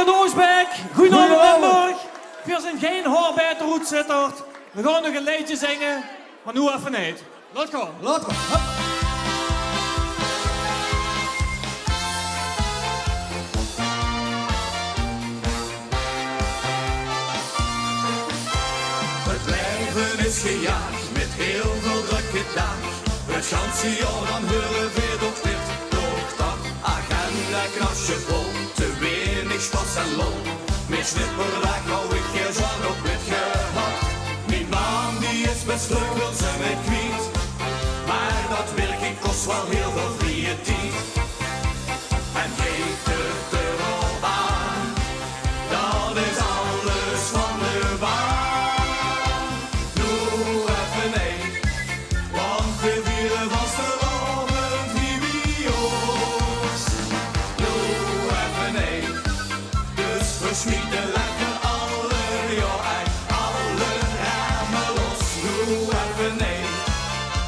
van Oostbeek. Goedenavond Limburg. We zijn geen hoor bij de roet zittert. We gaan nog een liedje zingen, maar nu even niet. Laat gaan. Laat gaan. Het leven is gejaagd met heel veel drukke dag. Het ganse jaar dan horen we toch dit, toch dat. Agenda knasje vol, te weinig spas en lol. Met snipperwerk hou ik geen zwaar op het gehad. Mijn man die is best leuk, wil ze met kwiet. Maar dat werken kost wel heel veel vrije tijd. En geeft het erop aan, dat is alles van de baan. Doe even nee, want we vieren vastelavond wie bij ons. Doe even nee, dus versmieten lekker alle, ja echt alle ramen los. Doe even nee,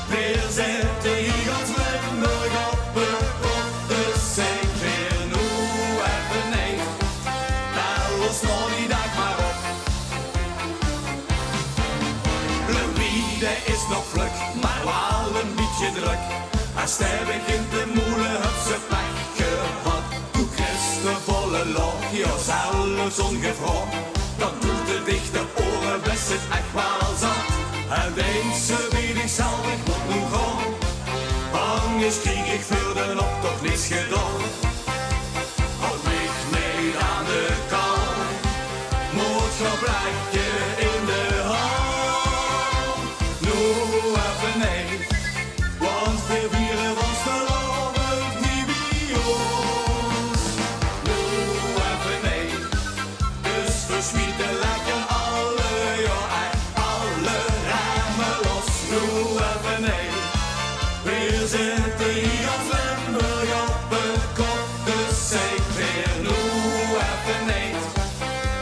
weer zitten hier als Limburg op de zee. Weer doe even nee, daar los nog die dag maar op. Louide is nog vlug, maar wel een beetje druk. Als hij begint te moelen, heb ze pech gehad. Doe Christenvolle lach, ja zelfs ongevraagd. Dan doet de dichte oren best het echt wel zat. En denkt ze wie zichzelf, ik moet nu gaan. Bang is krieg ik voor de op toch niets gedaan. Houd mij mee aan de kant, moet gebreken in de hand. Doe even nee, want we vieren vastelavond niet bij ons. Doe even nee, dus versmieten lekker alle, ja echt alle ramen los. Doe even nee, we zitten hier als Limburg op een kop, dus zeg weer doe even nee,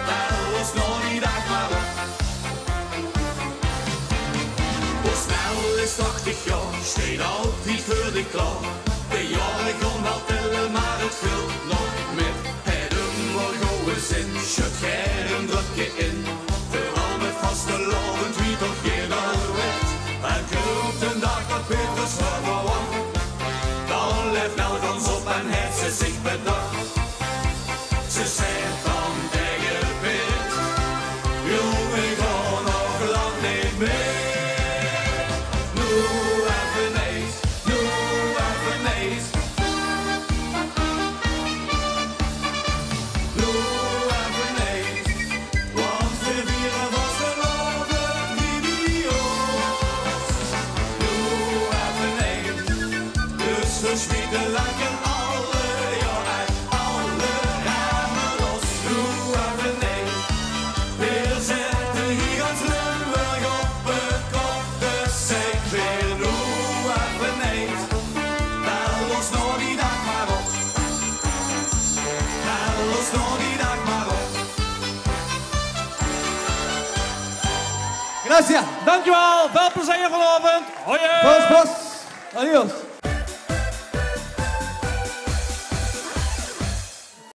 daar los nog die dag maar op. Hoe snel is 80 jaar, steed altijd voor de klaar. De jaren gaan wel tellen, maar het vult nog met. Het morgen zin, schud gij een drukje in. Vooral met vastelavond, wie toch geen werd. En komt een dag dat Petrus verwacht. Dan leeft Nelgans op en heeft ze zich bedacht. Ze zegt dan tegen Piet, joh, ik ga nog lang niet meer. Doe even nee, doe even nee. Doe even nee, want we vieren vastelavond niet bij ons. Doe even nee, dus we schieten lekker alle, ja echt alle ramen los. Doe even nee, we zitten hier als Limburg op een kop, dus zeg weer doe even nee, daar los nog die dag maar op. Daar los nog die dag maar op. Gracias. Dankjewel, veel plezier vanavond. Hoi. Bos, bos. Adios.